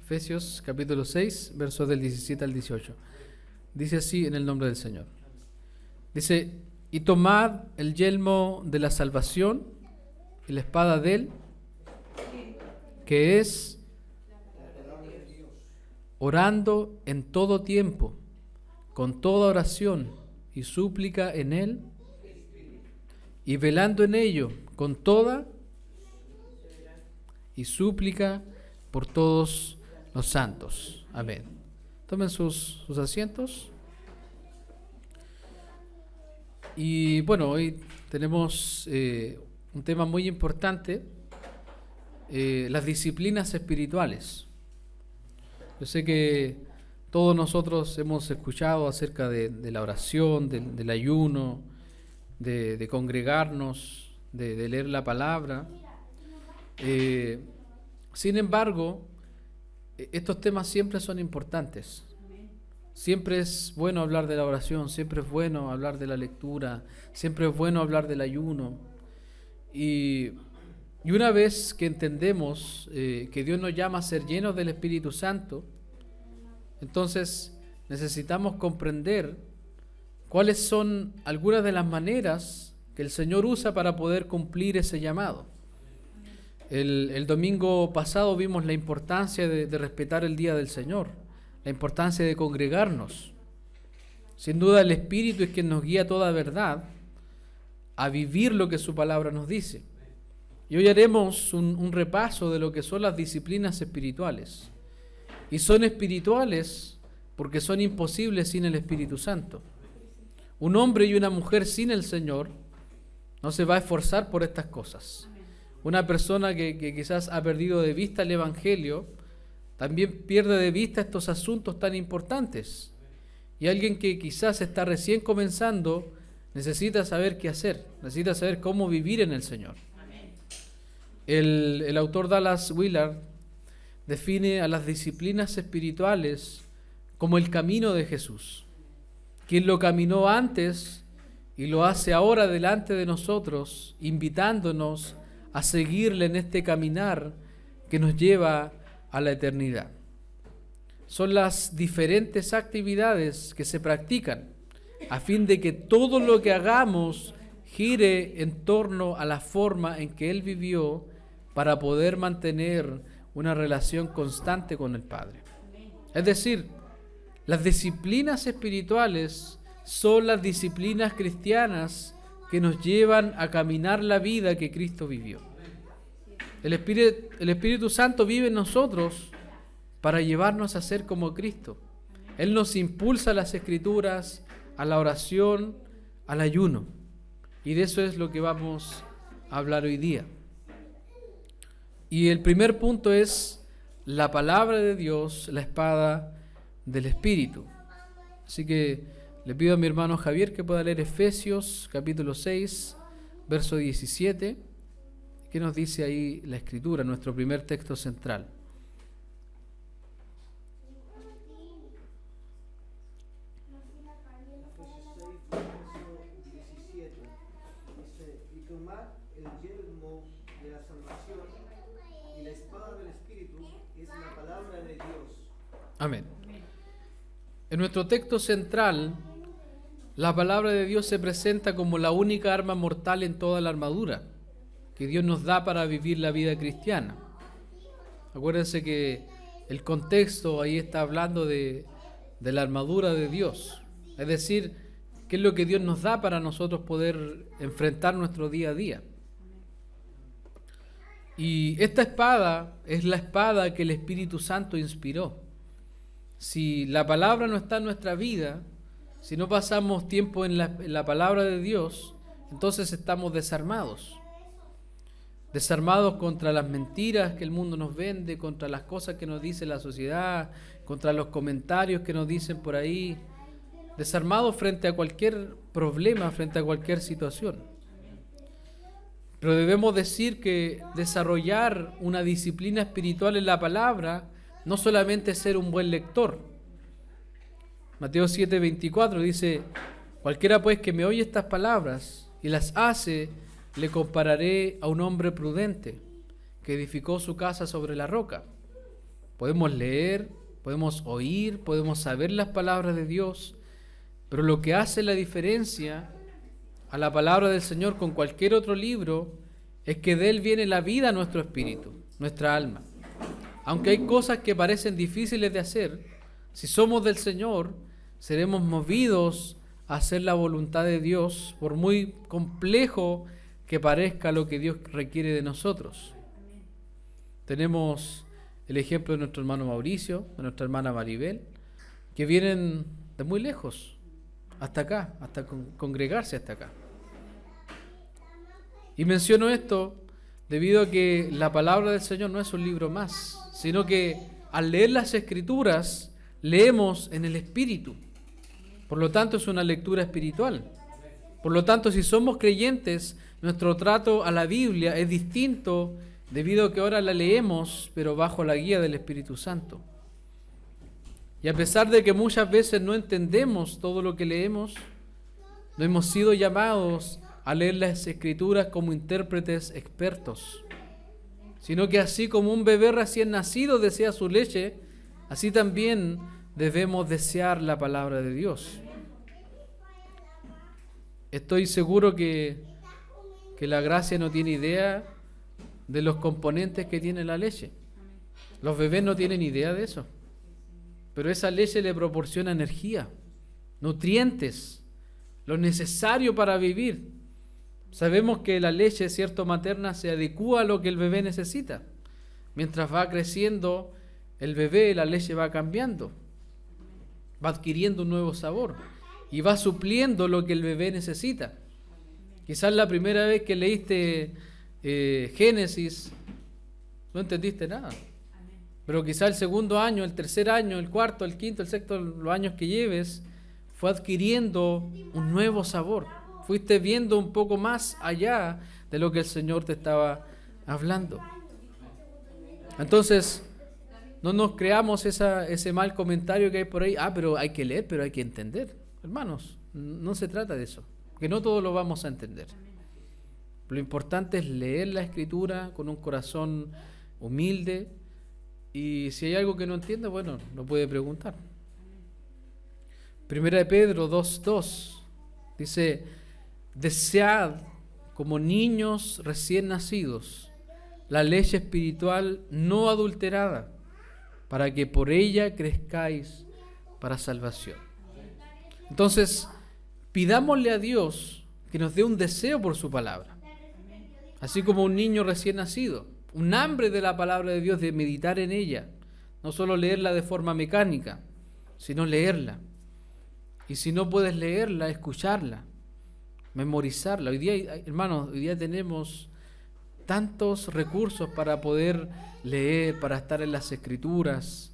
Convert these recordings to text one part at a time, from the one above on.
Efesios capítulo 6, versos del 17 al 18. Dice así en el nombre del Señor. Dice, y tomad el yelmo de la salvación y la espada de él, que es orando en todo tiempo, con toda oración y súplica en él, y velando en ello con toda y súplica por todos los santos. Amén. Tomen sus asientos. Y bueno, hoy tenemos un tema muy importante, las disciplinas espirituales. Yo sé que todos nosotros hemos escuchado acerca de la oración, del ayuno, de congregarnos, de leer la palabra. Sin embargo, estos temas siempre son importantes. Siempre es bueno hablar de la oración, siempre es bueno hablar de la lectura, siempre es bueno hablar del ayuno. Y una vez que entendemos que Dios nos llama a ser llenos del Espíritu Santo, entonces necesitamos comprender cuáles son algunas de las maneras que el Señor usa para poder cumplir ese llamado. El domingo pasado vimos la importancia de respetar el día del Señor, la importancia de congregarnos. Sin duda el Espíritu es quien nos guía a toda verdad a vivir lo que su palabra nos dice. Y hoy haremos un repaso de lo que son las disciplinas espirituales. Y son espirituales porque son imposibles sin el Espíritu Santo. Un hombre y una mujer sin el Señor no se va a esforzar por estas cosas. Una persona que quizás ha perdido de vista el Evangelio, también pierde de vista estos asuntos tan importantes. Y alguien que quizás está recién comenzando, necesita saber qué hacer, necesita saber cómo vivir en el Señor. El autor Dallas Willard define a las disciplinas espirituales como el camino de Jesús, quien lo caminó antes y lo hace ahora delante de nosotros, invitándonos a seguirle en este caminar que nos lleva a la eternidad. Son las diferentes actividades que se practican a fin de que todo lo que hagamos gire en torno a la forma en que Él vivió para poder mantener una relación constante con el Padre. Es decir, las disciplinas espirituales son las disciplinas cristianas que nos llevan a caminar la vida que Cristo vivió. El Espíritu Santo vive en nosotros para llevarnos a ser como Cristo. Él nos impulsa a las Escrituras, a la oración, al ayuno. Y de eso es lo que vamos a hablar hoy día. Y el primer punto es la palabra de Dios, la espada del Espíritu. Así que le pido a mi hermano Javier que pueda leer Efesios capítulo 6, verso 17. ¿Qué nos dice ahí la Escritura, nuestro primer texto central? Y tomad el yelmo de la salvación y la espada del Espíritu, que es la palabra de Dios. Amén. En nuestro texto central, la palabra de Dios se presenta como la única arma mortal en toda la armadura que Dios nos da para vivir la vida cristiana. Acuérdense que el contexto ahí está hablando de la armadura de Dios, es decir, qué es lo que Dios nos da para nosotros poder enfrentar nuestro día a día. Y esta espada es la espada que el Espíritu Santo inspiró. Si la palabra no está en nuestra vida, si no pasamos tiempo en la palabra de Dios, entonces estamos desarmados contra las mentiras que el mundo nos vende, contra las cosas que nos dice la sociedad, contra los comentarios que nos dicen por ahí, desarmados frente a cualquier problema, frente a cualquier situación. Pero debemos decir que desarrollar una disciplina espiritual en la palabra no solamente es ser un buen lector. Mateo 7:24 dice, cualquiera pues que me oye estas palabras y las hace, le compararé a un hombre prudente que edificó su casa sobre la roca. Podemos leer, podemos oír, podemos saber las palabras de Dios, pero lo que hace la diferencia a la palabra del Señor con cualquier otro libro es que de Él viene la vida a nuestro espíritu, nuestra alma. Aunque hay cosas que parecen difíciles de hacer, si somos del Señor, seremos movidos a hacer la voluntad de Dios, por muy complejo que parezca lo que Dios requiere de nosotros. Tenemos el ejemplo de nuestro hermano Mauricio, de nuestra hermana Maribel, que vienen de muy lejos, hasta acá, hasta congregarse hasta acá. Y menciono esto debido a que la palabra del Señor no es un libro más, sino que al leer las Escrituras, leemos en el Espíritu. Por lo tanto, es una lectura espiritual. Por lo tanto, si somos creyentes, nuestro trato a la Biblia es distinto debido a que ahora la leemos, pero bajo la guía del Espíritu Santo. Y a pesar de que muchas veces no entendemos todo lo que leemos, no hemos sido llamados a leer las Escrituras como intérpretes expertos, sino que así como un bebé recién nacido desea su leche, así también debemos desear la palabra de Dios. Estoy seguro que la gracia no tiene idea de los componentes que tiene la leche. Los bebés no tienen idea de eso. Pero esa leche le proporciona energía, nutrientes, lo necesario para vivir. Sabemos que la leche, cierto, materna se adecúa a lo que el bebé necesita. Mientras va creciendo el bebé, la leche va cambiando, va adquiriendo un nuevo sabor y va supliendo lo que el bebé necesita. Quizás la primera vez que leíste Génesis no entendiste nada, pero quizás el segundo año, el tercer año, el cuarto, el quinto, el sexto, los años que lleves, fue adquiriendo un nuevo sabor. Fuiste viendo un poco más allá de lo que el Señor te estaba hablando. Entonces, no nos creamos ese mal comentario que hay por ahí. Pero hay que leer, pero hay que entender. Hermanos, no se trata de eso, que no todo lo vamos a entender. Lo importante es leer la Escritura con un corazón humilde, y si hay algo que no entienda, bueno, lo puede preguntar. Primera de Pedro 2:2 dice: desead como niños recién nacidos la leche espiritual no adulterada, para que por ella crezcáis para salvación. Entonces, pidámosle a Dios que nos dé un deseo por su palabra, así como un niño recién nacido, un hambre de la palabra de Dios, de meditar en ella, no solo leerla de forma mecánica, sino leerla. Y si no puedes leerla, escucharla, memorizarla. Hoy día, hermanos, hoy día tenemos tantos recursos para poder leer, para estar en las Escrituras.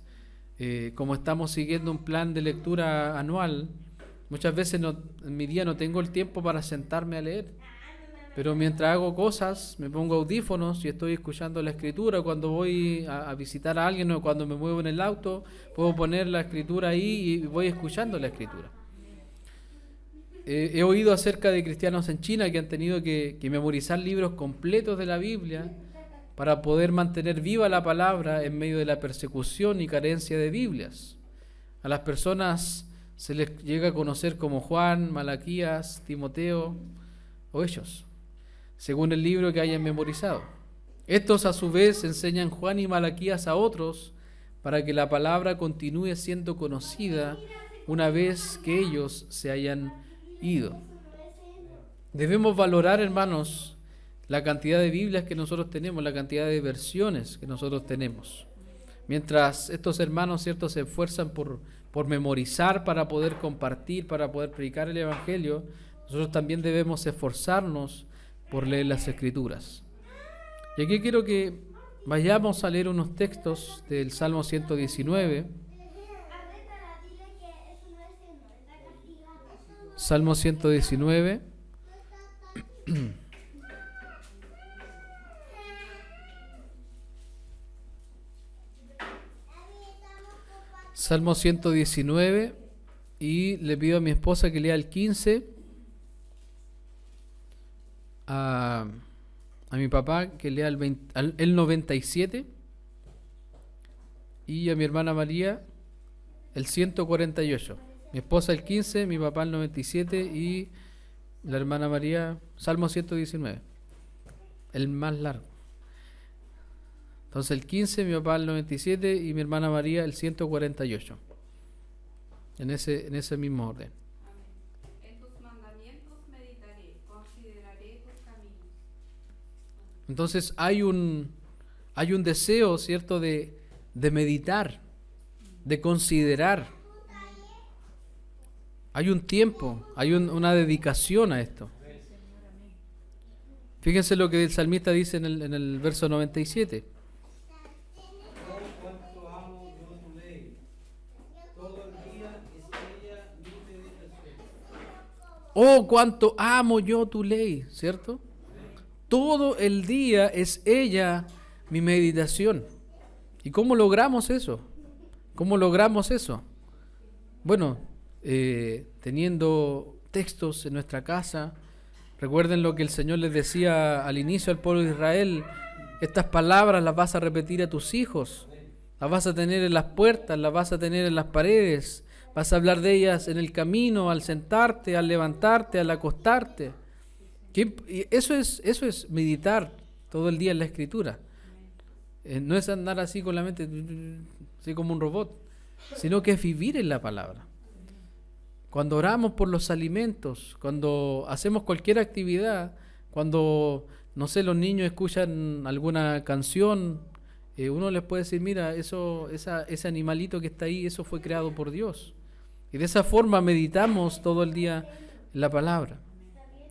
Como estamos siguiendo un plan de lectura anual, muchas veces en mi día no tengo el tiempo para sentarme a leer, pero mientras hago cosas, me pongo audífonos y estoy escuchando la Escritura. Cuando voy a visitar a alguien o cuando me muevo en el auto, puedo poner la Escritura ahí y voy escuchando la Escritura. He oído acerca de cristianos en China que han tenido que memorizar libros completos de la Biblia para poder mantener viva la palabra en medio de la persecución y carencia de Biblias. A las personas se les llega a conocer como Juan, Malaquías, Timoteo o ellos, según el libro que hayan memorizado. Estos a su vez enseñan Juan y Malaquías a otros para que la palabra continúe siendo conocida una vez que ellos se hayan ido. Debemos valorar, hermanos, la cantidad de Biblias que nosotros tenemos, la cantidad de versiones que nosotros tenemos. Mientras estos hermanos, ¿cierto?, se esfuerzan por memorizar para poder compartir, para poder predicar el Evangelio, nosotros también debemos esforzarnos por leer las Escrituras. Y aquí quiero que vayamos a leer unos textos del Salmo 119. Salmo 119. Salmo 119, y le pido a mi esposa que lea el 15, a mi papá que lea el 97, y a mi hermana María el 148. Mi esposa el 15, mi papá el 97 y la hermana María Salmo 119, el más largo. Entonces el 15, mi papá el 97 y mi hermana María el 148. En ese mismo orden. En tus mandamientos meditaré, consideraré tus caminos. Entonces hay un deseo, ¿cierto?, de meditar, de considerar. Hay un tiempo, hay una dedicación a esto. Fíjense lo que el salmista dice en el verso 97. Cuánto amo yo tu ley. Todo el día es ella mi meditación. Oh, cuánto amo yo tu ley, ¿cierto? Todo el día es ella mi meditación. ¿Y cómo logramos eso? ¿Cómo logramos eso? Bueno, teniendo textos en nuestra casa. Recuerden lo que el Señor les decía al inicio al pueblo de Israel. Estas palabras las vas a repetir a tus hijos. Las vas a tener en las puertas, las vas a tener en las paredes. Vas a hablar de ellas en el camino, al sentarte, al levantarte, al acostarte. Eso es meditar todo el día en la Escritura. No es andar así con la mente, así como un robot, sino que es vivir en la palabra. Cuando oramos por los alimentos, cuando hacemos cualquier actividad, cuando, no sé, los niños escuchan alguna canción, uno les puede decir, mira, ese animalito que está ahí, eso fue creado por Dios. Y de esa forma meditamos todo el día en la palabra.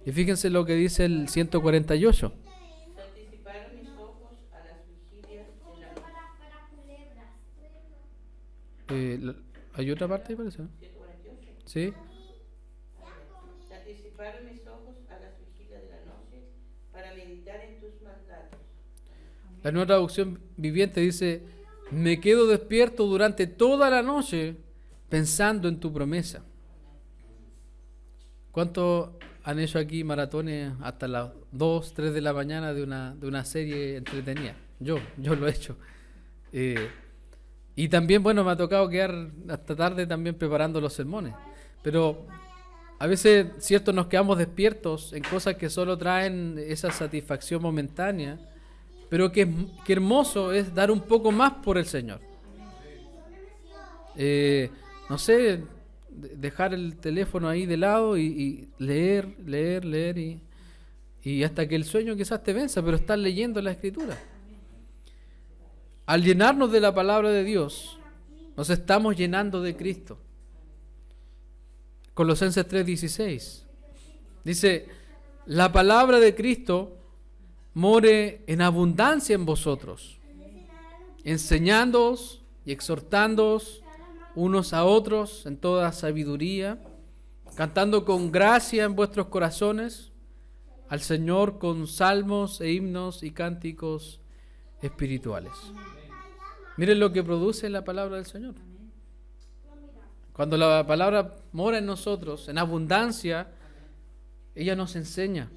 Y fíjense lo que dice el 148. Se anticiparon mis ojos a las vigilias de la noche. ¿Hay otra parte ahí, parece? 148. ¿Sí? Se anticiparon mis ojos a las vigilias de la noche para meditar en tus mandatos. La nueva traducción viviente dice, me quedo despierto durante toda la noche pensando en tu promesa. ¿Cuántos han hecho aquí maratones hasta las 2, 3 de la mañana de una serie entretenida? Yo lo he hecho. Y también, bueno, me ha tocado quedar hasta tarde también preparando los sermones. Pero a veces, cierto, nos quedamos despiertos en cosas que solo traen esa satisfacción momentánea, pero que hermoso es dar un poco más por el Señor. No sé, dejar el teléfono ahí de lado y leer y hasta que el sueño quizás te venza, pero estar leyendo la Escritura. Al llenarnos de la palabra de Dios, nos estamos llenando de Cristo. Colosenses 3:16 dice, la palabra de Cristo more en abundancia en vosotros, enseñándoos y exhortándoos unos a otros en toda sabiduría, cantando con gracia en vuestros corazones al Señor con salmos e himnos y cánticos espirituales. Miren lo que produce la palabra del Señor. Cuando la palabra mora en nosotros, en abundancia, ella nos enseña.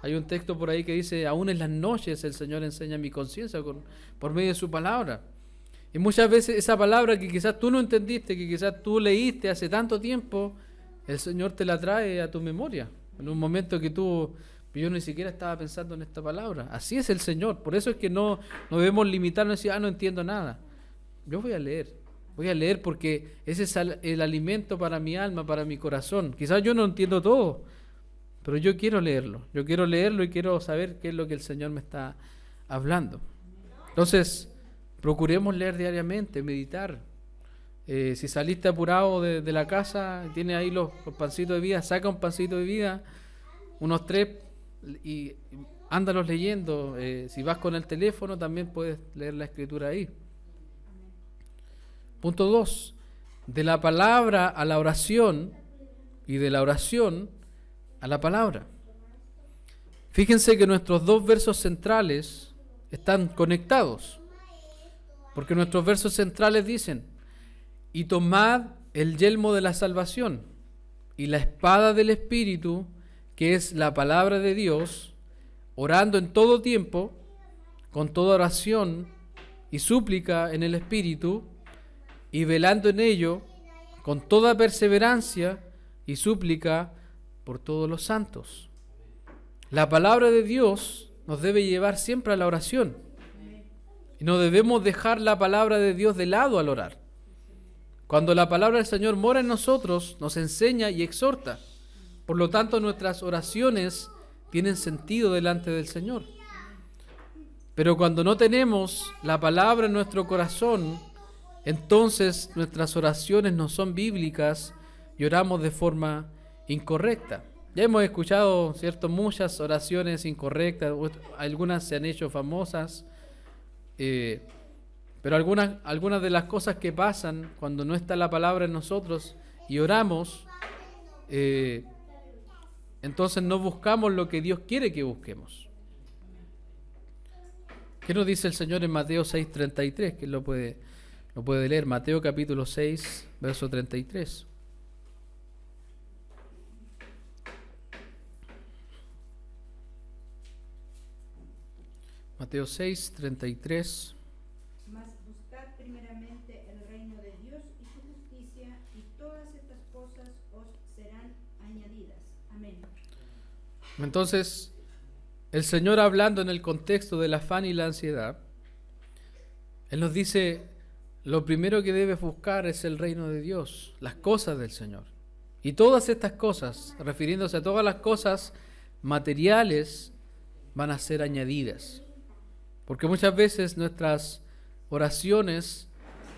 Hay un texto por ahí que dice, aún en las noches el Señor enseña mi conciencia por medio de su palabra. Y muchas veces esa palabra que quizás tú no entendiste, que quizás tú leíste hace tanto tiempo, el Señor te la trae a tu memoria. En un momento que yo ni siquiera estaba pensando en esta palabra. Así es el Señor. Por eso es que no debemos limitarnos y decir, no entiendo nada. Yo voy a leer porque ese es el alimento para mi alma, para mi corazón. Quizás yo no entiendo todo, pero yo quiero leerlo. Yo quiero leerlo y quiero saber qué es lo que el Señor me está hablando. Entonces, procuremos leer diariamente, meditar. Si saliste apurado de la casa, tienes ahí los pancitos de vida, saca un pancito de vida, unos 3 y ándalos leyendo. Si vas con el teléfono, también puedes leer la Escritura ahí. Punto 2. De la palabra a la oración y de la oración a la palabra. Fíjense que nuestros 2 versos centrales están conectados, porque nuestros versos centrales dicen, y tomad el yelmo de la salvación y la espada del Espíritu, que es la palabra de Dios, orando en todo tiempo, con toda oración y súplica en el Espíritu, y velando en ello con toda perseverancia y súplica por todos los santos. La palabra de Dios nos debe llevar siempre a la oración. Y no debemos dejar la palabra de Dios de lado al orar. Cuando la palabra del Señor mora en nosotros, nos enseña y exhorta. Por lo tanto, nuestras oraciones tienen sentido delante del Señor. Pero cuando no tenemos la palabra en nuestro corazón, entonces nuestras oraciones no son bíblicas y oramos de forma incorrecta. Ya hemos escuchado, ¿cierto?, muchas oraciones incorrectas, algunas se han hecho famosas, pero algunas de las cosas que pasan cuando no está la palabra en nosotros y oramos, entonces no buscamos lo que Dios quiere que busquemos. ¿Qué nos dice el Señor en Mateo 6:33? ¿Quién lo puede leer? Mateo capítulo 6, verso 33. Mateo 6:33. Mas buscad primeramente el reino de Dios y su justicia, y todas estas cosas os serán añadidas. Amén. Entonces, el Señor, hablando en el contexto del afán y la ansiedad, Él nos dice, lo primero que debes buscar es el reino de Dios, las cosas del Señor. Y todas estas cosas, refiriéndose a todas las cosas materiales, van a ser añadidas. Porque muchas veces nuestras oraciones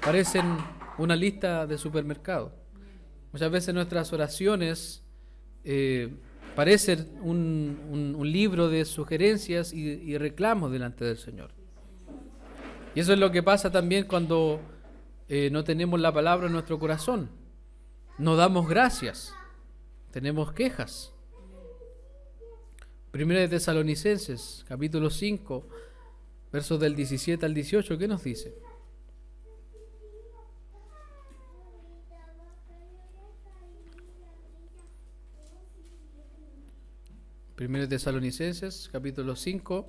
parecen una lista de supermercado. Muchas veces nuestras oraciones parecen un libro de sugerencias y reclamos delante del Señor. Y eso es lo que pasa también cuando no tenemos la palabra en nuestro corazón. No damos gracias, tenemos quejas. Primera de Tesalonicenses, capítulo 5, versos del 17 al 18, ¿qué nos dice? Primera de Tesalonicenses, capítulo 5,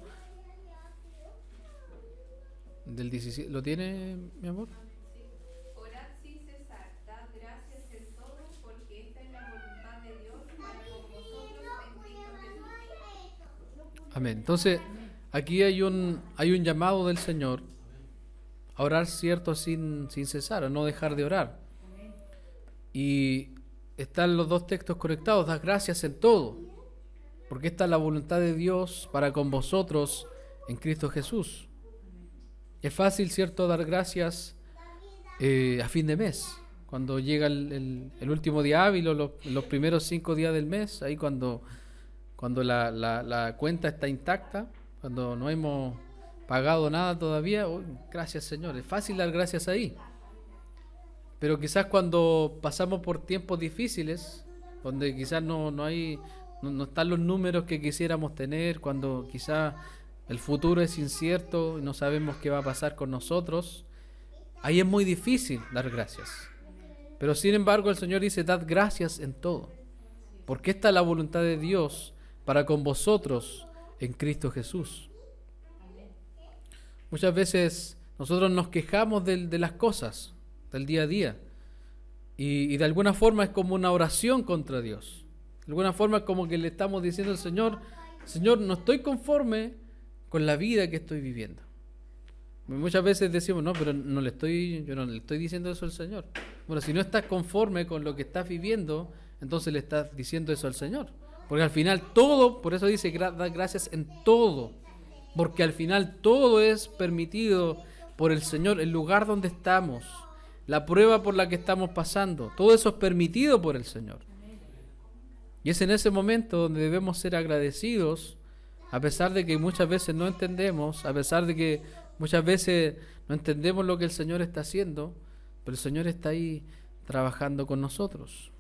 del 17. ¿Lo tiene, mi amor? Orad sin cesar, dad gracias en todo, porque esta es la voluntad de Dios para con vosotros en Cristo Jesús. Amén. Entonces, aquí hay un llamado del Señor a orar, cierto, sin cesar, a no dejar de orar. Y están los dos textos conectados, dad gracias en todo, porque esta es la voluntad de Dios para con vosotros en Cristo Jesús. Es fácil, cierto, dar gracias a fin de mes, cuando llega el último día hábil o los primeros 5 días del mes, ahí cuando la cuenta está intacta, cuando no hemos pagado nada todavía. Gracias, Señor. Es fácil dar gracias ahí. Pero quizás cuando pasamos por tiempos difíciles, donde quizás no están los números que quisiéramos tener, cuando quizás el futuro es incierto y no sabemos qué va a pasar con nosotros, ahí es muy difícil dar gracias. Pero sin embargo el Señor dice, dad gracias en todo, porque esta es la voluntad de Dios para con vosotros en Cristo Jesús. Muchas veces nosotros nos quejamos de las cosas del día a día y de alguna forma es como una oración contra Dios. De alguna forma es como que le estamos diciendo al Señor, Señor, no estoy conforme con la vida que estoy viviendo. Muchas veces decimos, no, pero yo no le estoy diciendo eso al Señor. Bueno, si no estás conforme con lo que estás viviendo, entonces le estás diciendo eso al Señor. Porque al final todo, por eso dice, da gracias en todo. Porque al final todo es permitido por el Señor, el lugar donde estamos, la prueba por la que estamos pasando, todo eso es permitido por el Señor. Y es en ese momento donde debemos ser agradecidos, a pesar de que muchas veces no entendemos, a pesar de que muchas veces no entendemos lo que el Señor está haciendo, pero el Señor está ahí trabajando con nosotros.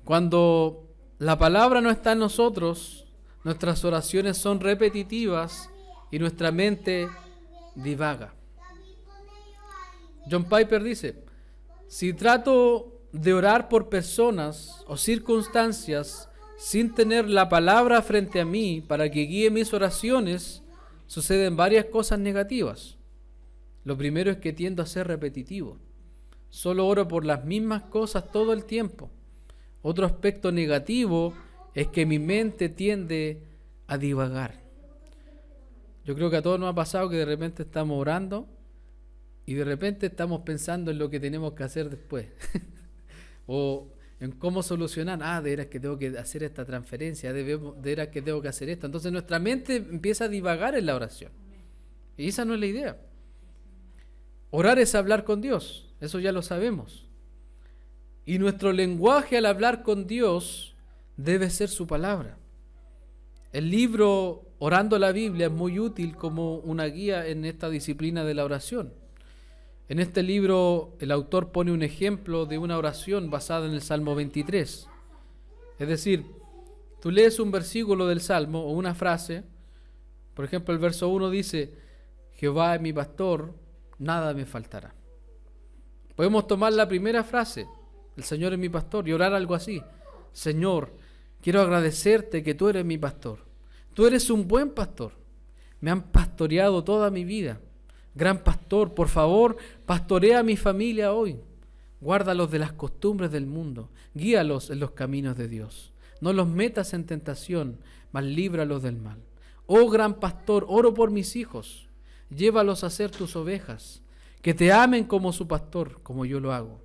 Cuando la palabra no está en nosotros, nuestras oraciones son repetitivas y nuestra mente divaga. John Piper dice, si trato de orar por personas o circunstancias sin tener la palabra frente a mí para que guíe mis oraciones, suceden varias cosas negativas. Lo primero es que tiendo a ser repetitivo. solo oro por las mismas cosas todo el tiempo. Otro aspecto negativo es que mi mente tiende a divagar. Yo creo que a todos nos ha pasado que de repente estamos orando y de repente estamos pensando en lo que tenemos que hacer después. O en cómo solucionar. De veras que tengo que hacer esta transferencia, de veras que tengo que hacer esto. Entonces nuestra mente empieza a divagar en la oración. Y esa no es la idea. Orar es hablar con Dios, eso ya lo sabemos. Y nuestro lenguaje al hablar con Dios debe ser su palabra. El libro Orando la Biblia es muy útil como una guía en esta disciplina de la oración. En este libro el autor pone un ejemplo de una oración basada en el Salmo 23. Es decir, tú lees un versículo del Salmo o una frase, por ejemplo el verso 1 dice, Jehová es mi pastor, nada me faltará. Podemos tomar la primera frase, el Señor es mi pastor, y orar algo así. Señor, quiero agradecerte que tú eres mi pastor. Tú eres un buen pastor. Me han pastoreado toda mi vida. Gran pastor, por favor, pastorea a mi familia hoy. Guárdalos de las costumbres del mundo. Guíalos en los caminos de Dios. No los metas en tentación, mas líbralos del mal. Oh gran pastor, oro por mis hijos. Llévalos a ser tus ovejas. Que te amen como su pastor, como yo lo hago.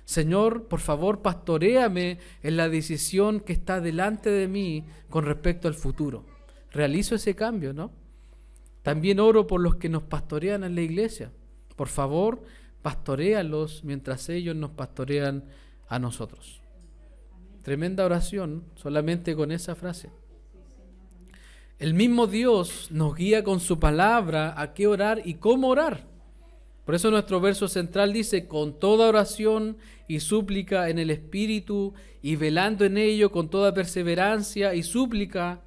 Señor, por favor, pastoréame en la decisión que está delante de mí con respecto al futuro. Realizo ese cambio, ¿no? También oro por los que nos pastorean en la iglesia. Por favor, pastoréalos mientras ellos nos pastorean a nosotros. Tremenda oración solamente con esa frase. El mismo Dios nos guía con su palabra a qué orar y cómo orar. Por eso nuestro verso central dice, con toda oración y súplica en el Espíritu y velando en ello con toda perseverancia y súplica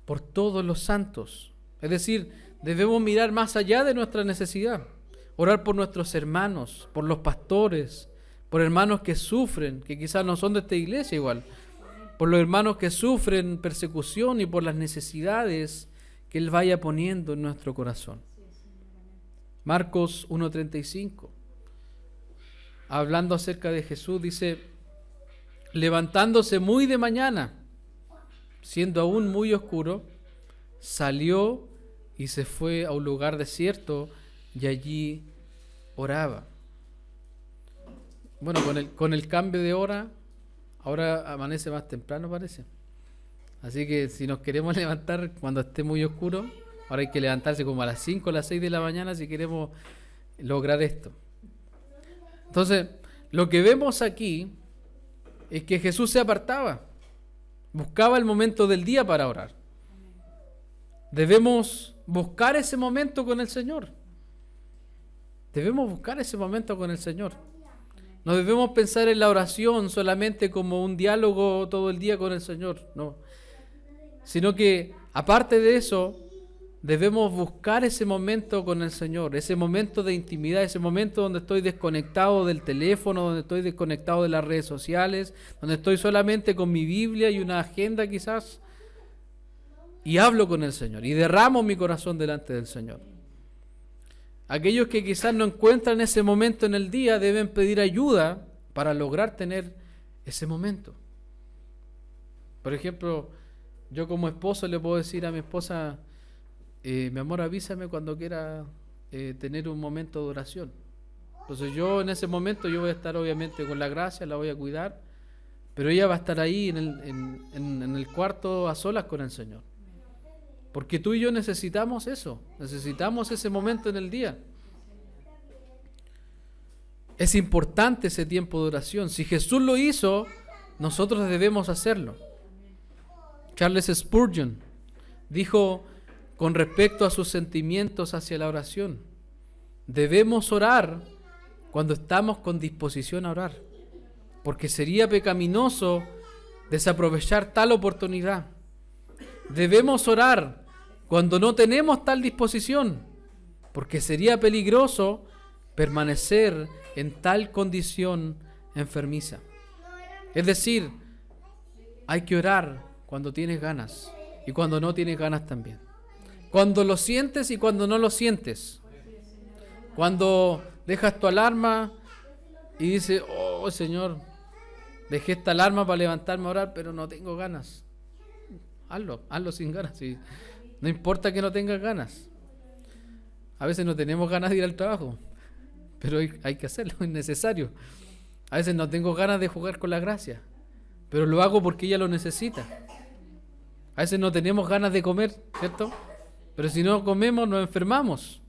por todos los santos. Es decir, debemos mirar más allá de nuestra necesidad. Orar por nuestros hermanos, por los pastores, por hermanos que sufren, que quizás no son de esta iglesia igual, por los hermanos que sufren persecución y por las necesidades que Él vaya poniendo en nuestro corazón. Marcos 1:35, hablando acerca de Jesús, dice, levantándose muy de mañana, siendo aún muy oscuro, salió y se fue a un lugar desierto y allí oraba. Bueno, con el cambio de hora, ahora amanece más temprano parece. Así que si nos queremos levantar cuando esté muy oscuro, ahora hay que levantarse como a las 5 o las 6 de la mañana si queremos lograr esto. Entonces, lo que vemos aquí es que Jesús se apartaba, buscaba el momento del día para orar. Debemos buscar ese momento con el Señor. Debemos buscar ese momento con el Señor. No debemos pensar en la oración solamente como un diálogo todo el día con el Señor, no. Sino que, aparte de eso, debemos buscar ese momento con el Señor, ese momento de intimidad, ese momento donde estoy desconectado del teléfono, donde estoy desconectado de las redes sociales, donde estoy solamente con mi Biblia y una agenda quizás, y hablo con el Señor, y derramo mi corazón delante del Señor. Aquellos que quizás no encuentran ese momento en el día deben pedir ayuda para lograr tener ese momento. Por ejemplo, yo como esposo le puedo decir a mi esposa, mi amor, avísame cuando quiera tener un momento de oración. Entonces yo en ese momento yo voy a estar obviamente con la gracia, la voy a cuidar, pero ella va a estar ahí en el cuarto a solas con el Señor. Porque tú y yo necesitamos eso, necesitamos ese momento en el día. Es importante ese tiempo de oración. Si Jesús lo hizo, nosotros debemos hacerlo. Charles Spurgeon dijo con respecto a sus sentimientos hacia la oración, debemos orar cuando estamos con disposición a orar, porque sería pecaminoso desaprovechar tal oportunidad. Debemos orar cuando no tenemos tal disposición, porque sería peligroso permanecer en tal condición enfermiza. Es decir, hay que orar cuando tienes ganas y cuando no tienes ganas también. Cuando lo sientes y cuando no lo sientes. Cuando dejas tu alarma y dice, oh Señor, dejé esta alarma para levantarme a orar, pero no tengo ganas. Hazlo sin ganas. Sí. No importa que no tengas ganas. A veces no tenemos ganas de ir al trabajo, pero hay que hacerlo, es necesario. A veces no tengo ganas de jugar con la gracia, pero lo hago porque ella lo necesita. A veces no tenemos ganas de comer, ¿cierto? Pero si no comemos nos enfermamos.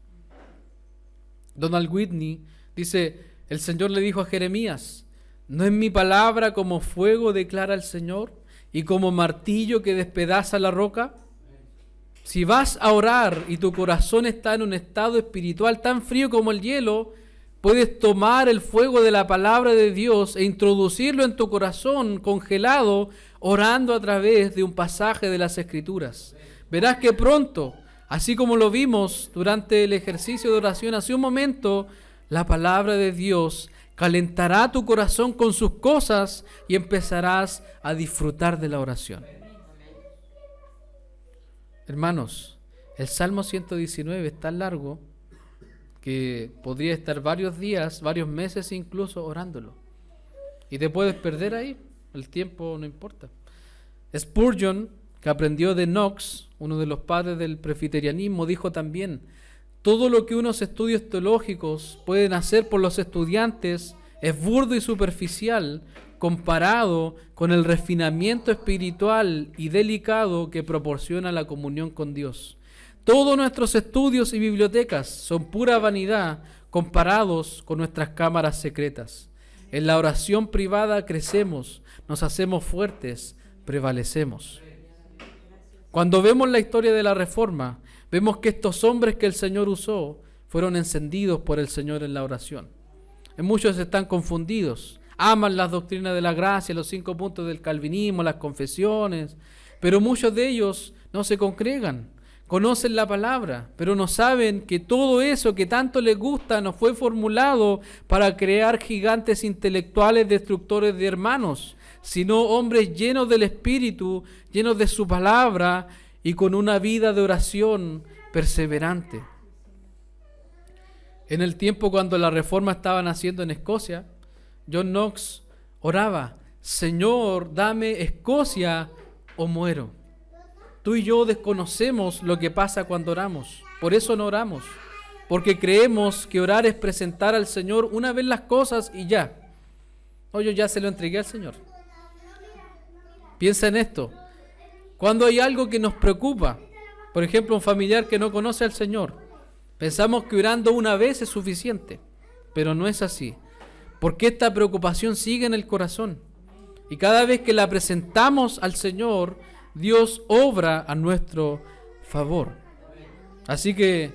Donald Whitney dice, el Señor le dijo a Jeremías, ¿no es mi palabra como fuego, declara el Señor, y como martillo que despedaza la roca? Si vas a orar y tu corazón está en un estado espiritual tan frío como el hielo, puedes tomar el fuego de la palabra de Dios e introducirlo en tu corazón congelado, orando a través de un pasaje de las Escrituras. Verás que pronto, así como lo vimos durante el ejercicio de oración hace un momento, la palabra de Dios calentará tu corazón con sus cosas y empezarás a disfrutar de la oración. Hermanos, el Salmo 119 es tan largo que podría estar varios días, varios meses incluso orándolo. Y te puedes perder ahí, el tiempo no importa. Spurgeon, que aprendió de Knox, uno de los padres del presbiterianismo, dijo también, todo lo que unos estudios teológicos pueden hacer por los estudiantes es burdo y superficial comparado con el refinamiento espiritual y delicado que proporciona la comunión con Dios. Todos nuestros estudios y bibliotecas son pura vanidad comparados con nuestras cámaras secretas. En la oración privada crecemos, nos hacemos fuertes, prevalecemos. Cuando vemos la historia de la Reforma, vemos que estos hombres que el Señor usó fueron encendidos por el Señor en la oración. Muchos están confundidos, aman las doctrinas de la gracia, los 5 puntos del calvinismo, las confesiones, pero muchos de ellos no se congregan. Conocen la palabra, pero no saben que todo eso que tanto les gusta no fue formulado para crear gigantes intelectuales destructores de hermanos, sino hombres llenos del Espíritu, llenos de su palabra y con una vida de oración perseverante. En el tiempo cuando la Reforma estaba naciendo en Escocia, John Knox oraba, Señor, dame Escocia o muero. Tú y yo desconocemos lo que pasa cuando oramos. Por eso no oramos. Porque creemos que orar es presentar al Señor una vez las cosas y ya. No, yo ya se lo entregué al Señor. Piensa en esto. Cuando hay algo que nos preocupa, por ejemplo, un familiar que no conoce al Señor, pensamos que orando una vez es suficiente. Pero no es así. Porque esta preocupación sigue en el corazón. Y cada vez que la presentamos al Señor, Dios obra a nuestro favor. Así que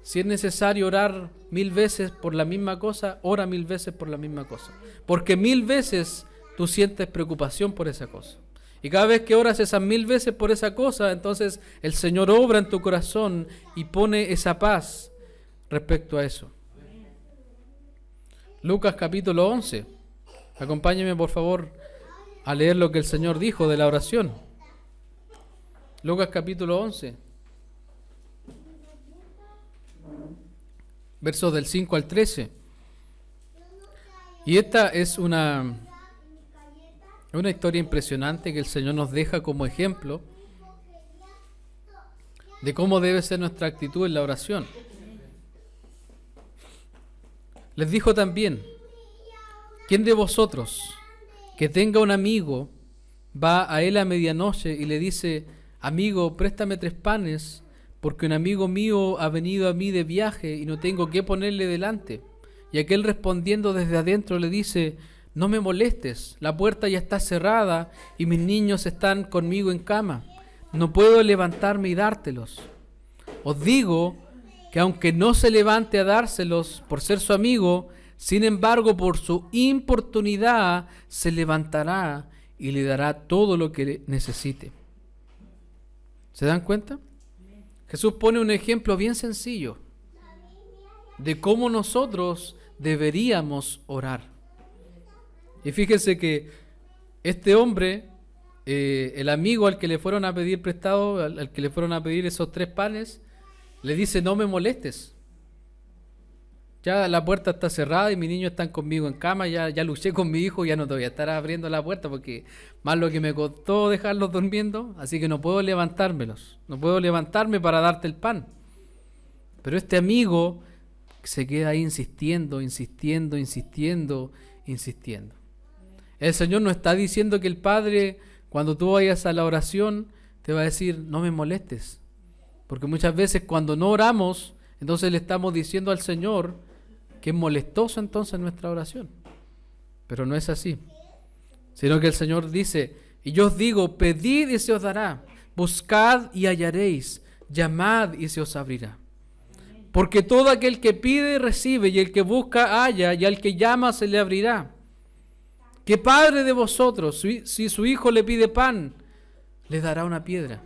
si es necesario orar 1000 veces por la misma cosa, ora 1000 veces por la misma cosa. Porque 1000 veces tú sientes preocupación por esa cosa. Y cada vez que oras esas 1000 veces por esa cosa, entonces el Señor obra en tu corazón y pone esa paz respecto a eso. Lucas capítulo 11. Acompáñeme por favor a leer lo que el Señor dijo de la oración. Lucas capítulo 11, versos del 5 al 13. Y esta es una historia impresionante que el Señor nos deja como ejemplo de cómo debe ser nuestra actitud en la oración. Les dijo también, ¿quién de vosotros que tenga un amigo va a él a medianoche y le dice, amigo, préstame 3 panes, porque un amigo mío ha venido a mí de viaje y no tengo qué ponerle delante? Y aquel respondiendo desde adentro le dice, no me molestes, la puerta ya está cerrada y mis niños están conmigo en cama. No puedo levantarme y dártelos. Os digo que aunque no se levante a dárselos por ser su amigo, sin embargo por su importunidad se levantará y le dará todo lo que necesite. ¿Se dan cuenta? Jesús pone un ejemplo bien sencillo de cómo nosotros deberíamos orar. Y fíjense que este hombre, el amigo al que le fueron a pedir prestado, al que le fueron a pedir esos 3 panes, le dice, no me molestes. ya la puerta está cerrada y mis niños están conmigo en cama, ya luché con mi hijo, ya no te voy a estar abriendo la puerta porque más lo que me costó dejarlos durmiendo, así que no puedo levantármelos, no puedo levantarme para darte el pan. Pero este amigo se queda ahí insistiendo. El Señor no está diciendo que el Padre, cuando tú vayas a la oración, te va a decir, no me molestes. Porque muchas veces cuando no oramos, entonces le estamos diciendo al Señor que es molestoso entonces nuestra oración. Pero no es así. Sino que el Señor dice, y yo os digo, pedid y se os dará, buscad y hallaréis, llamad y se os abrirá. Porque todo aquel que pide recibe, y el que busca halla, y al que llama se le abrirá. ¿Qué padre de vosotros, si su hijo le pide pan, le dará una piedra?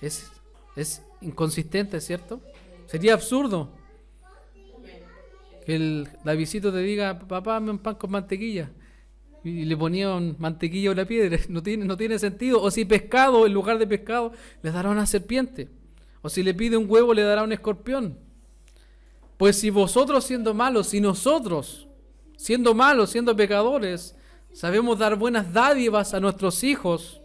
Es inconsistente, ¿cierto? Sería absurdo que el Davidcito te diga, papá, dame un pan con mantequilla, y le ponían mantequilla a la piedra. No tiene sentido. O si pescado, en lugar de pescado, le dará una serpiente. O si le pide un huevo, le dará un escorpión. Pues si vosotros siendo malos, si nosotros siendo malos, siendo pecadores, sabemos dar buenas dádivas a nuestros hijos,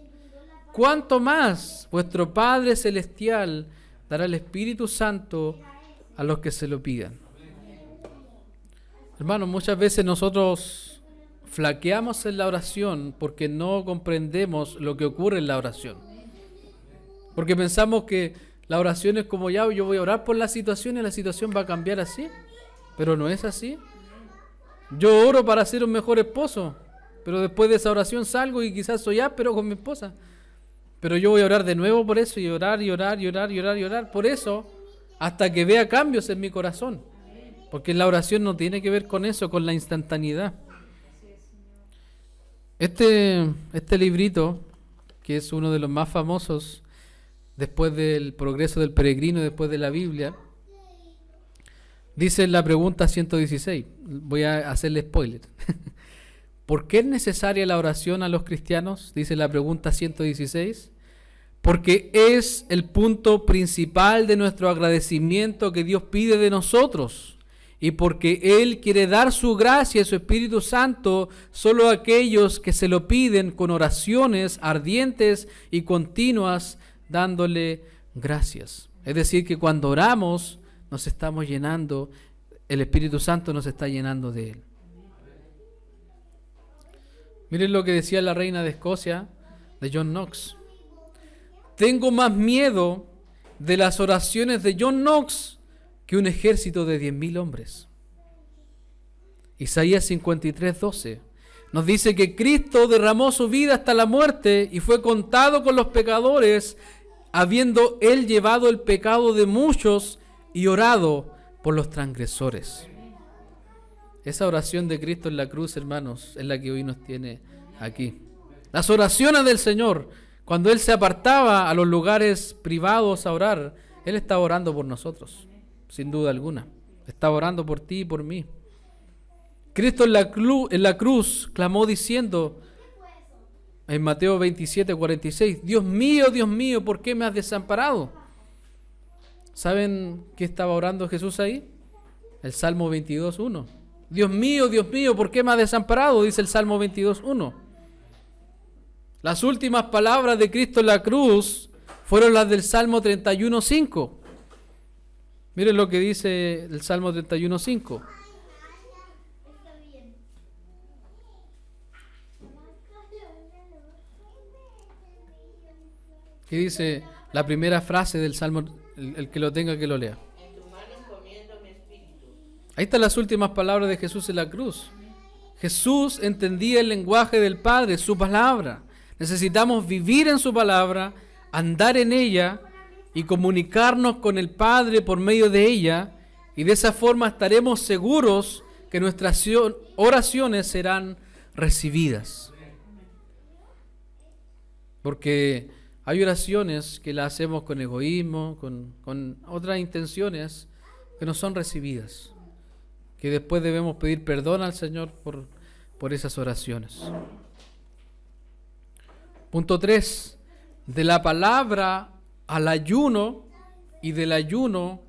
¿cuánto más vuestro Padre Celestial dará el Espíritu Santo a los que se lo pidan? Hermanos, muchas veces nosotros flaqueamos en la oración porque no comprendemos lo que ocurre en la oración. Porque pensamos que la oración es como ya, yo voy a orar por la situación y la situación va a cambiar así. Pero no es así. Yo oro para ser un mejor esposo, pero después de esa oración salgo y quizás soy áspero con mi esposa. Pero yo voy a orar de nuevo por eso y orar por eso hasta que vea cambios en mi corazón. Porque la oración no tiene que ver con eso, con la instantaneidad. Este librito, que es uno de los más famosos después del Progreso del Peregrino, después de la Biblia, dice en la pregunta 116, voy a hacerle spoiler. ¿Por qué es necesaria la oración a los cristianos? Dice la pregunta 116. Porque es el punto principal de nuestro agradecimiento que Dios pide de nosotros. Y porque Él quiere dar su gracia y su Espíritu Santo solo a aquellos que se lo piden con oraciones ardientes y continuas, dándole gracias. Es decir, que cuando oramos nos estamos llenando, el Espíritu Santo nos está llenando de Él. Miren lo que decía la reina de Escocia, de John Knox. Tengo más miedo de las oraciones de John Knox que un ejército de 10.000 hombres. Isaías 53:12 nos dice que Cristo derramó su vida hasta la muerte y fue contado con los pecadores, habiendo Él llevado el pecado de muchos y orado por los transgresores. Esa oración de Cristo en la cruz, hermanos, es la que hoy nos tiene aquí. Las oraciones del Señor, cuando Él se apartaba a los lugares privados a orar, Él estaba orando por nosotros, sin duda alguna. Estaba orando por ti y por mí. Cristo en la cruz clamó diciendo en Mateo 27:46, Dios mío, ¿por qué me has desamparado? ¿Saben qué estaba orando Jesús ahí? El Salmo 22:1. Dios mío, ¿por qué me has desamparado? Dice el Salmo 22:1. Las últimas palabras de Cristo en la cruz fueron las del Salmo 31:5. Miren lo que dice el Salmo 31:5. ¿Qué dice la primera frase del Salmo? El que lo tenga, que lo lea. En tu mano encomiendo mi espíritu. Ahí están las últimas palabras de Jesús en la cruz. Jesús entendía el lenguaje del Padre, su palabra. Necesitamos vivir en su palabra, andar en ella y comunicarnos con el Padre por medio de ella, y de esa forma estaremos seguros que nuestras oraciones serán recibidas. Porque hay oraciones que las hacemos con egoísmo, con otras intenciones que no son recibidas, que después debemos pedir perdón al Señor por esas oraciones. Punto 3. De la palabra al ayuno y del ayuno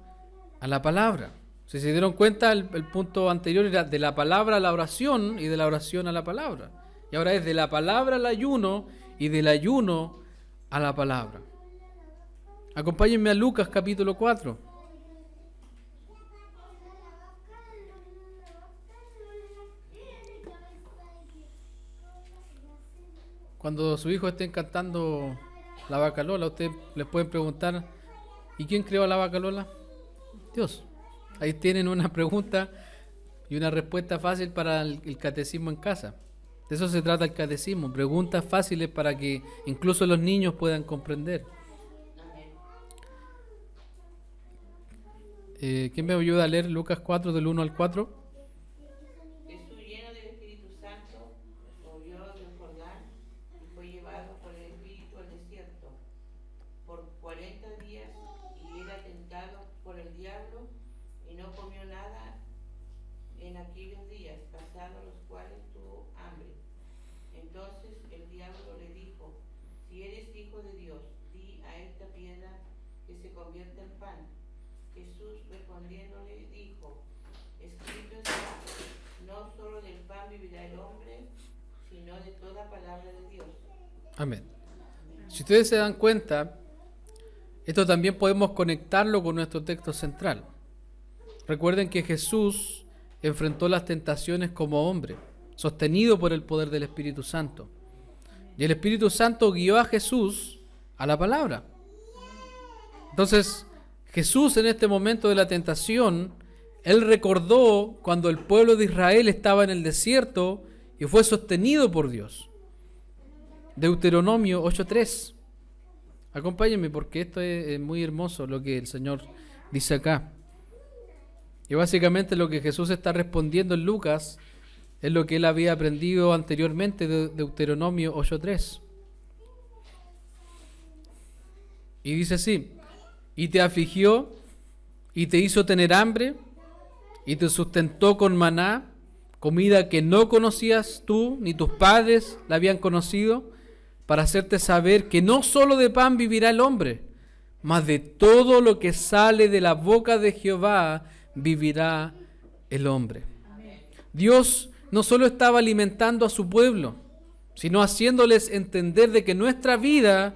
a la palabra. Si se dieron cuenta, el punto anterior era de la palabra a la oración y de la oración a la palabra. Y ahora es de la palabra al ayuno y del ayuno a la palabra. Acompáñenme a Lucas capítulo 4. Cuando su hijo estén cantando la vaca Lola, ustedes les pueden preguntar, ¿y quién creó a la vaca Lola? Dios. Ahí tienen una pregunta y una respuesta fácil para el catecismo en casa. De eso se trata el catecismo, preguntas fáciles para que incluso los niños puedan comprender. ¿Quién me ayuda a leer Lucas 4 del 1 al 4? Jesús, lleno del Espíritu Santo, subió del Jordán y fue llevado por el Espíritu al desierto por 40 días y era tentado por el diablo y no comió nada en aquellos días, pasados los cuales tuvo hambre. Entonces el diablo le dijo, si eres hijo de Dios, di a esta piedra que se convierta en pan. Jesús respondiéndole dijo, escrito está, no solo del pan vivirá el hombre, sino de toda palabra de Dios. Amén. Si ustedes se dan cuenta, esto también podemos conectarlo con nuestro texto central. Recuerden que Jesús enfrentó las tentaciones como hombre, sostenido por el poder del Espíritu Santo. Y el Espíritu Santo guió a Jesús a la palabra. Entonces, Jesús en este momento de la tentación, Él recordó cuando el pueblo de Israel estaba en el desierto y fue sostenido por Dios. Deuteronomio 8:3. Acompáñenme porque esto es muy hermoso lo que el Señor dice acá. Y básicamente lo que Jesús está respondiendo en Lucas es lo que Él había aprendido anteriormente de Deuteronomio 8:3. Y dice así, y te afligió, y te hizo tener hambre, y te sustentó con maná, comida que no conocías tú, ni tus padres la habían conocido, para hacerte saber que no solo de pan vivirá el hombre, mas de todo lo que sale de la boca de Jehová vivirá el hombre. Dios no solo estaba alimentando a su pueblo, sino haciéndoles entender de que nuestra vida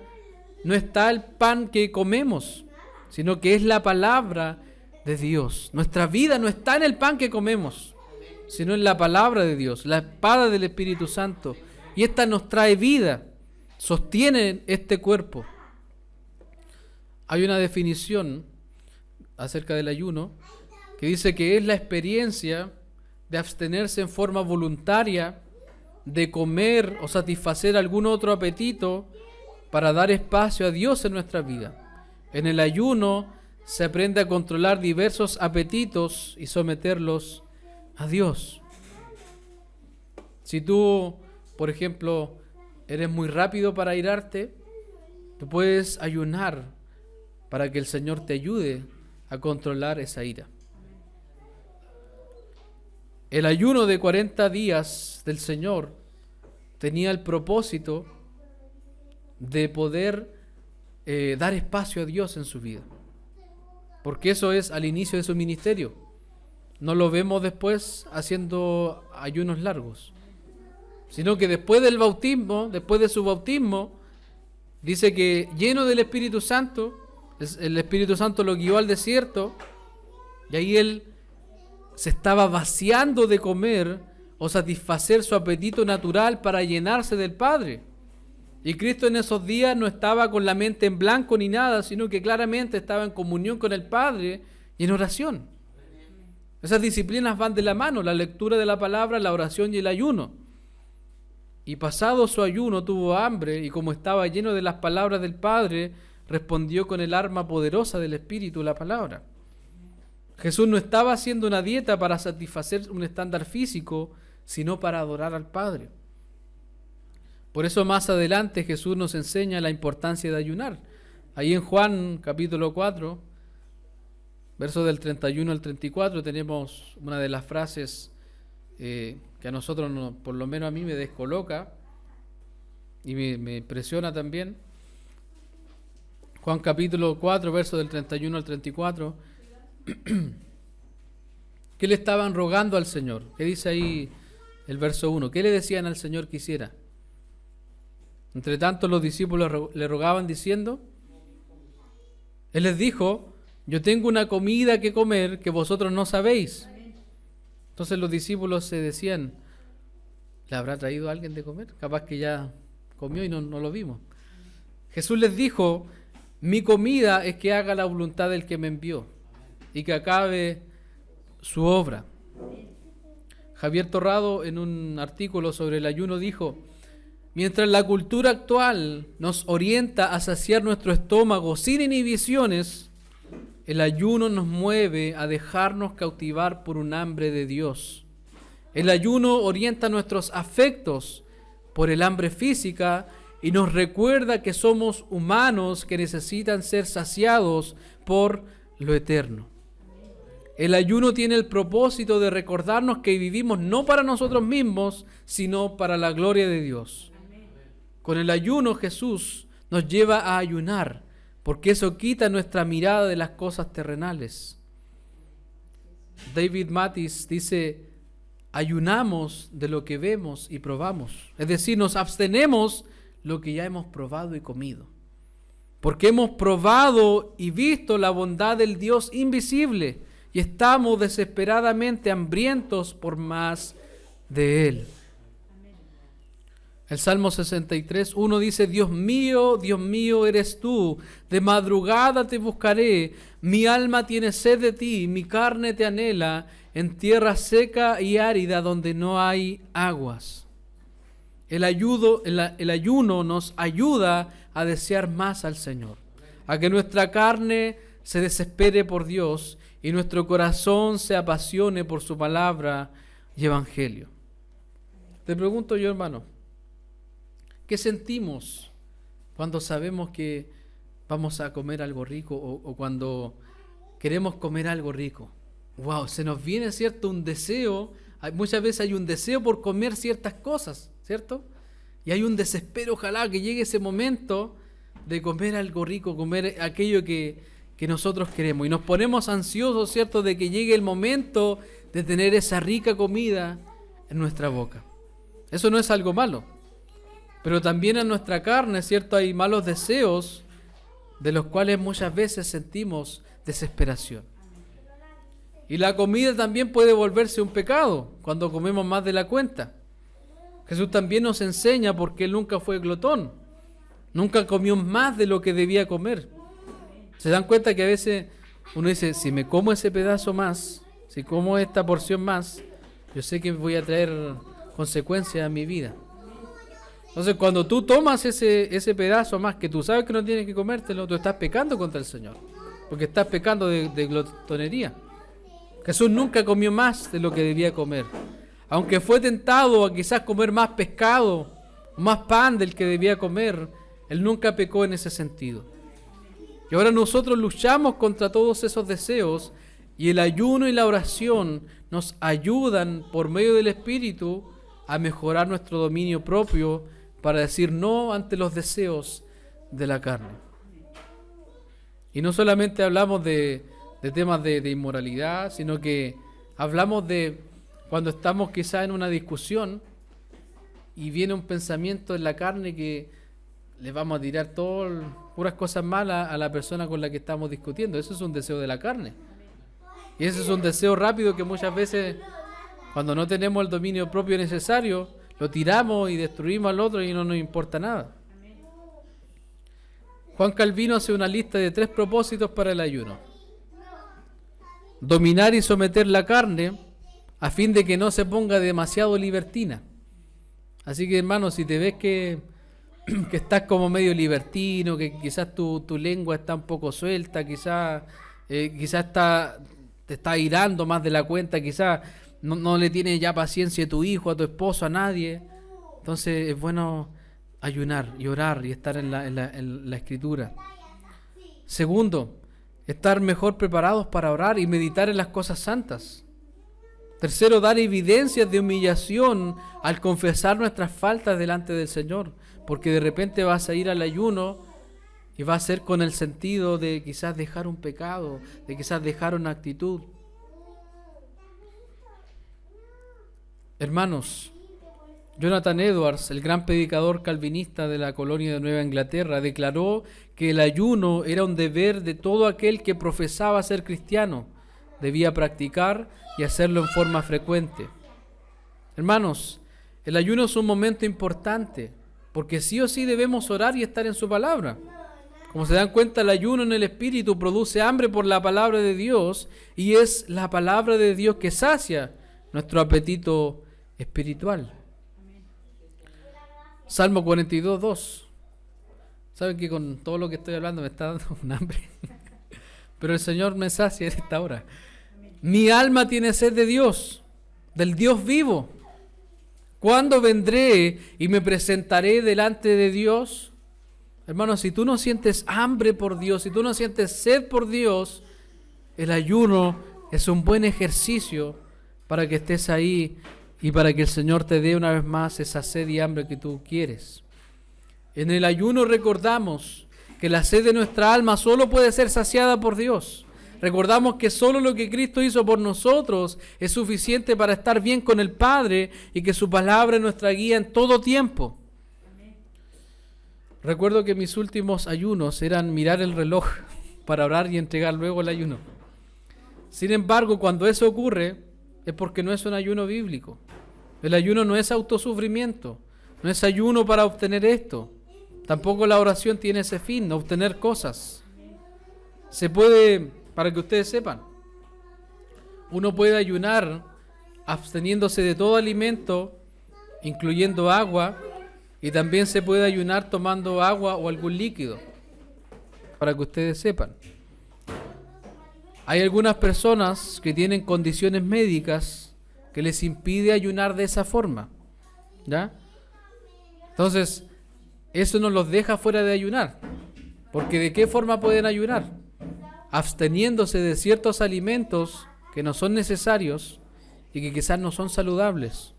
no está el pan que comemos, sino que es la palabra de Dios. Nuestra vida no está en el pan que comemos, sino en la palabra de Dios, la espada del Espíritu Santo. Y esta nos trae vida, sostiene este cuerpo. Hay una definición acerca del ayuno que dice que es la experiencia de abstenerse en forma voluntaria de comer o satisfacer algún otro apetito para dar espacio a Dios en nuestra vida. En el ayuno se aprende a controlar diversos apetitos y someterlos a Dios. Si tú, por ejemplo, eres muy rápido para irarte, tú puedes ayunar para que el Señor te ayude a controlar esa ira. El ayuno de 40 días del Señor tenía el propósito de poder dar espacio a Dios en su vida. Porque eso es al inicio de su ministerio. No lo vemos después haciendo ayunos largos. Sino que después del bautismo, después de su bautismo, dice que lleno del Espíritu Santo, el Espíritu Santo lo guió al desierto y ahí él se estaba vaciando de comer o satisfacer su apetito natural para llenarse del Padre. Y Cristo en esos días no estaba con la mente en blanco ni nada, sino que claramente estaba en comunión con el Padre y en oración. Esas disciplinas van de la mano, la lectura de la palabra, la oración y el ayuno. Y pasado su ayuno tuvo hambre y como estaba lleno de las palabras del Padre, respondió con el arma poderosa del Espíritu, la palabra. Jesús no estaba haciendo una dieta para satisfacer un estándar físico, sino para adorar al Padre. Por eso más adelante Jesús nos enseña la importancia de ayunar. Ahí en Juan capítulo 4, versos del 31 al 34, tenemos una de las frases que a nosotros, por lo menos a mí, me descoloca y me impresiona también. Juan capítulo 4, versos del 31 al 34. ¿Qué le estaban rogando al Señor? ¿Qué dice ahí el verso 1? ¿Qué le decían al Señor que hiciera? Entre tanto los discípulos le rogaban diciendo, Él les dijo, yo tengo una comida que comer que vosotros no sabéis. Entonces los discípulos se decían, ¿le habrá traído a alguien de comer? Capaz que ya comió y no lo vimos. Jesús les dijo, mi comida es que haga la voluntad del que me envió y que acabe su obra. Javier Torrado, en un artículo sobre el ayuno, dijo, mientras la cultura actual nos orienta a saciar nuestro estómago sin inhibiciones, el ayuno nos mueve a dejarnos cautivar por un hambre de Dios. El ayuno orienta nuestros afectos por el hambre física y nos recuerda que somos humanos que necesitan ser saciados por lo eterno. El ayuno tiene el propósito de recordarnos que vivimos no para nosotros mismos, sino para la gloria de Dios. Con el ayuno Jesús nos lleva a ayunar, porque eso quita nuestra mirada de las cosas terrenales. David Mathis dice, ayunamos de lo que vemos y probamos. Es decir, nos abstenemos lo que ya hemos probado y comido. Porque hemos probado y visto la bondad del Dios invisible y estamos desesperadamente hambrientos por más de Él. El Salmo 63, 1 dice, Dios mío, eres tú, de madrugada te buscaré, mi alma tiene sed de ti, mi carne te anhela, en tierra seca y árida donde no hay aguas. El ayuno nos ayuda a desear más al Señor, a que nuestra carne se desespere por Dios y nuestro corazón se apasione por su palabra y evangelio. Te pregunto yo, hermano, ¿qué sentimos cuando sabemos que vamos a comer algo rico o cuando queremos comer algo rico? Wow, se nos viene, ¿cierto?, un deseo. Muchas veces hay un deseo por comer ciertas cosas, ¿cierto? Y hay un desespero, ojalá que llegue ese momento de comer algo rico, comer aquello que nosotros queremos. Y nos ponemos ansiosos, ¿cierto?, de que llegue el momento de tener esa rica comida en nuestra boca. Eso no es algo malo. Pero también en nuestra carne, ¿cierto?, hay malos deseos de los cuales muchas veces sentimos desesperación. Y la comida también puede volverse un pecado cuando comemos más de la cuenta. Jesús también nos enseña porque Él nunca fue glotón. Nunca comió más de lo que debía comer. ¿Se dan cuenta que a veces uno dice, si me como ese pedazo más, si como esta porción más, yo sé que voy a traer consecuencias a mi vida? Entonces, cuando tú tomas ese pedazo más que tú sabes que no tienes que comértelo, tú estás pecando contra el Señor, porque estás pecando de glotonería. Jesús nunca comió más de lo que debía comer. Aunque fue tentado a quizás comer más pescado, más pan del que debía comer, Él nunca pecó en ese sentido. Y ahora nosotros luchamos contra todos esos deseos y el ayuno y la oración nos ayudan por medio del Espíritu a mejorar nuestro dominio propio para decir no ante los deseos de la carne. Y no solamente hablamos de temas de inmoralidad, sino que hablamos de cuando estamos quizás en una discusión y viene un pensamiento en la carne que le vamos a tirar puras cosas malas a la persona con la que estamos discutiendo. Eso es un deseo de la carne. Y ese es un deseo rápido que muchas veces, cuando no tenemos el dominio propio necesario, lo tiramos y destruimos al otro y no nos importa nada. Juan Calvino hace una lista de 3 propósitos para el ayuno. Dominar y someter la carne a fin de que no se ponga demasiado libertina. Así que, hermano, si te ves que estás como medio libertino, que quizás tu lengua está un poco suelta, quizás te está irando más de la cuenta, quizás no le tienes ya paciencia a tu hijo, a tu esposo, a nadie, entonces es bueno ayunar y orar y estar en la Escritura. Segundo, estar mejor preparados para orar y meditar en las cosas santas. Tercero, dar evidencias de humillación al confesar nuestras faltas delante del Señor, porque de repente vas a ir al ayuno y va a ser con el sentido de quizás dejar un pecado, de quizás dejar una actitud. Hermanos, Jonathan Edwards, el gran predicador calvinista de la colonia de Nueva Inglaterra, declaró que el ayuno era un deber de todo aquel que profesaba ser cristiano. Debía practicar y hacerlo en forma frecuente. Hermanos, el ayuno es un momento importante, porque sí o sí debemos orar y estar en su palabra. Como se dan cuenta, el ayuno en el Espíritu produce hambre por la palabra de Dios, y es la palabra de Dios que sacia nuestro apetito espiritual. Salmo 42:2. Saben que con todo lo que estoy hablando me está dando un hambre, pero el Señor me sacia en esta hora. Mi alma tiene sed de Dios, del Dios vivo. ¿Cuándo vendré y me presentaré delante de Dios? Hermanos, si tú no sientes hambre por Dios, si tú no sientes sed por Dios, el ayuno es un buen ejercicio para que estés ahí y para que el Señor te dé una vez más esa sed y hambre que tú quieres. En el ayuno recordamos que la sed de nuestra alma solo puede ser saciada por Dios. Recordamos que solo lo que Cristo hizo por nosotros es suficiente para estar bien con el Padre y que su palabra es nuestra guía en todo tiempo. Recuerdo que mis últimos ayunos eran mirar el reloj para orar y entregar luego el ayuno. Sin embargo, cuando eso ocurre, es porque no es un ayuno bíblico. El ayuno no es autosufrimiento, no es ayuno para obtener esto. Tampoco la oración tiene ese fin, obtener cosas. Se puede, para que ustedes sepan, uno puede ayunar absteniéndose de todo alimento, incluyendo agua, y también se puede ayunar tomando agua o algún líquido, para que ustedes sepan. Hay algunas personas que tienen condiciones médicas que les impide ayunar de esa forma, ¿ya? Entonces, eso no los deja fuera de ayunar, porque ¿de qué forma pueden ayunar? Absteniéndose de ciertos alimentos que no son necesarios y que quizás no son saludables.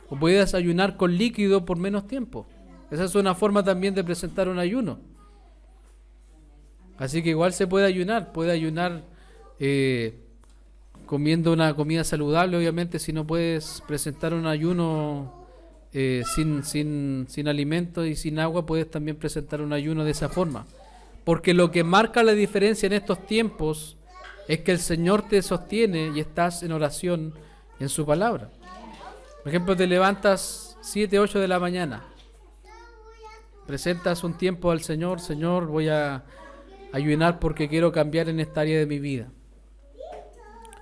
O puedes ayunar con líquido por menos tiempo. Esa es una forma también de presentar un ayuno. Así que igual se puede ayunar comiendo una comida saludable, obviamente. Si no puedes presentar un ayuno sin alimento y sin agua, puedes también presentar un ayuno de esa forma. Porque lo que marca la diferencia en estos tiempos es que el Señor te sostiene y estás en oración en su palabra. Por ejemplo, te levantas 7, 8 de la mañana, presentas un tiempo al Señor: Señor, voy a ayunar porque quiero cambiar en esta área de mi vida.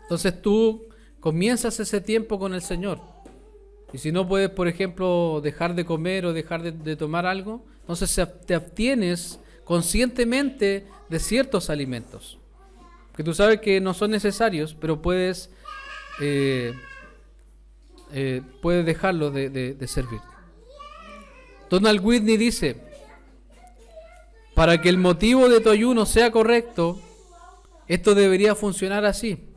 Entonces tú comienzas ese tiempo con el Señor. Y si no puedes, por ejemplo, dejar de comer o dejar de tomar algo, entonces te abstienes conscientemente de ciertos alimentos que tú sabes que no son necesarios, pero puedes dejarlo de servir. Donald Whitney dice: para que el motivo de tu ayuno sea correcto, esto debería funcionar así.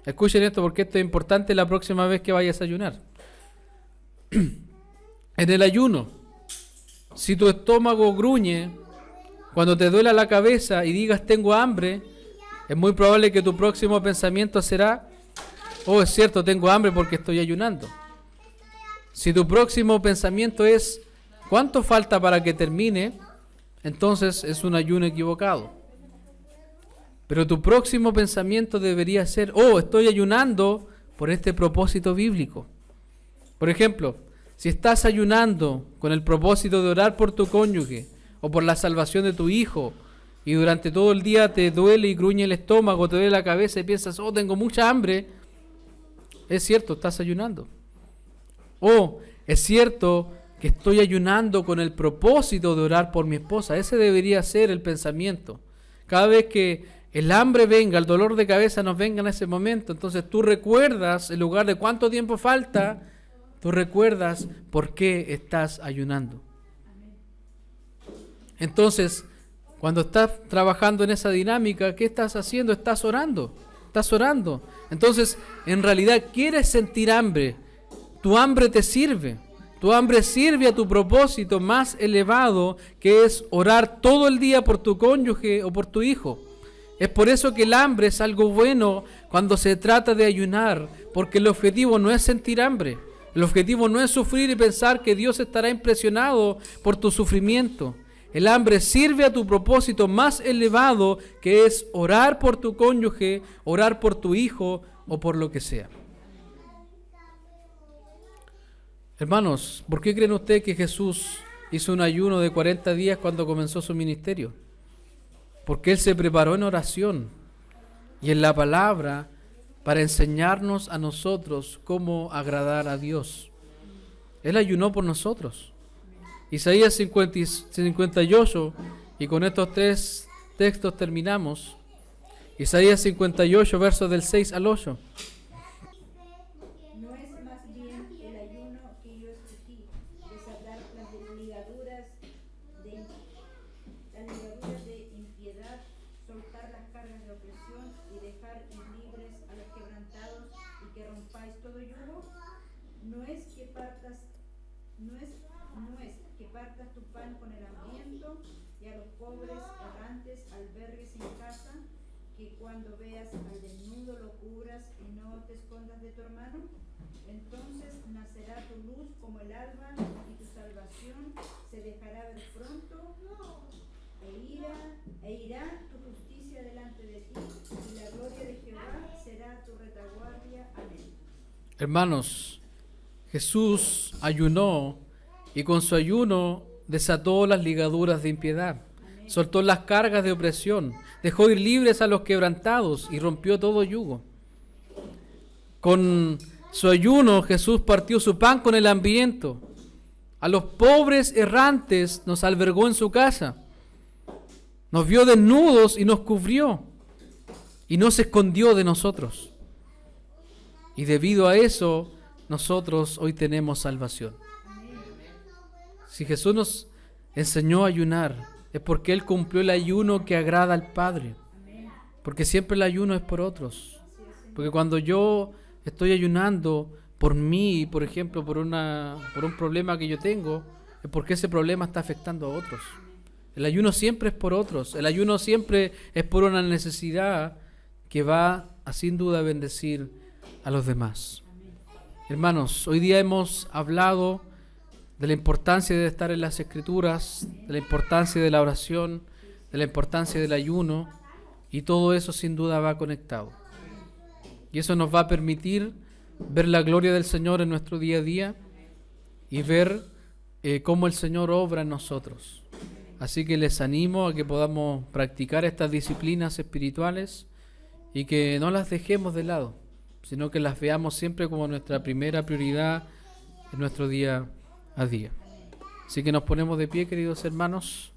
Escuchen esto porque esto es importante la próxima vez que vayas a ayunar. En el ayuno, si tu estómago gruñe cuando te duela la cabeza y digas tengo hambre, es muy probable que tu próximo pensamiento será: oh, es cierto, tengo hambre porque estoy ayunando. Si tu próximo pensamiento es ¿cuánto falta para que termine?, entonces es un ayuno equivocado. Pero tu próximo pensamiento debería ser: oh, estoy ayunando por este propósito bíblico. Por ejemplo, si estás ayunando con el propósito de orar por tu cónyuge o por la salvación de tu hijo, y durante todo el día te duele y gruñe el estómago, te duele la cabeza y piensas: oh, tengo mucha hambre, es cierto, estás ayunando. Oh, es cierto que estoy ayunando con el propósito de orar por mi esposa. Ese debería ser el pensamiento. Cada vez que el hambre venga, el dolor de cabeza nos venga en ese momento, entonces tú recuerdas, en lugar de cuánto tiempo falta, tú recuerdas por qué estás ayunando. Entonces, cuando estás trabajando en esa dinámica, ¿qué estás haciendo? Estás orando. Estás orando. Entonces, en realidad, ¿quieres sentir hambre? Tu hambre te sirve. Tu hambre sirve a tu propósito más elevado, que es orar todo el día por tu cónyuge o por tu hijo. Es por eso que el hambre es algo bueno cuando se trata de ayunar, porque el objetivo no es sentir hambre. El objetivo no es sufrir y pensar que Dios estará impresionado por tu sufrimiento. El hambre sirve a tu propósito más elevado, que es orar por tu cónyuge, orar por tu hijo o por lo que sea. Hermanos, ¿por qué creen ustedes que Jesús hizo un ayuno de 40 días cuando comenzó su ministerio? Porque Él se preparó en oración y en la palabra para enseñarnos a nosotros cómo agradar a Dios. Él ayunó por nosotros. Isaías 58, y con estos 3 textos terminamos. Isaías 58, versos del 6 al 8. ¿No es más bien el ayuno que yo escogí, desatar las ligaduras de impiedad, soltar las cargas de opresión y dejar libres a los quebrantados y que rompáis todo yugo? ¿No es que partas tu pan con el hambriento y a los pobres errantes albergues en casa, que cuando veas al desnudo lo cubras y no te escondas de tu hermano? Entonces nacerá tu luz como el alba y tu salvación se dejará ver pronto, e irá tu justicia delante de ti, y la gloria de Jehová será tu retaguardia. Amén. Hermanos, Jesús ayunó y con su ayuno desató las ligaduras de impiedad, soltó las cargas de opresión, dejó ir libres a los quebrantados y rompió todo yugo. Con su ayuno Jesús partió su pan con el hambriento. A los pobres errantes nos albergó en su casa. Nos vio desnudos y nos cubrió. Y no se escondió de nosotros. Y debido a eso, nosotros hoy tenemos salvación. Si Jesús nos enseñó a ayunar, es porque Él cumplió el ayuno que agrada al Padre. Porque siempre el ayuno es por otros. Porque cuando yo estoy ayunando por mí, por ejemplo, por un problema que yo tengo, es porque ese problema está afectando a otros. El ayuno siempre es por otros. El ayuno siempre es por una necesidad que va a sin duda bendecir a los demás. Hermanos, hoy día hemos hablado de la importancia de estar en las Escrituras, de la importancia de la oración, de la importancia del ayuno, y todo eso sin duda va conectado. Y eso nos va a permitir ver la gloria del Señor en nuestro día a día y ver cómo el Señor obra en nosotros. Así que les animo a que podamos practicar estas disciplinas espirituales y que no las dejemos de lado, sino que las veamos siempre como nuestra primera prioridad en nuestro día a día. Así que nos ponemos de pie, queridos hermanos.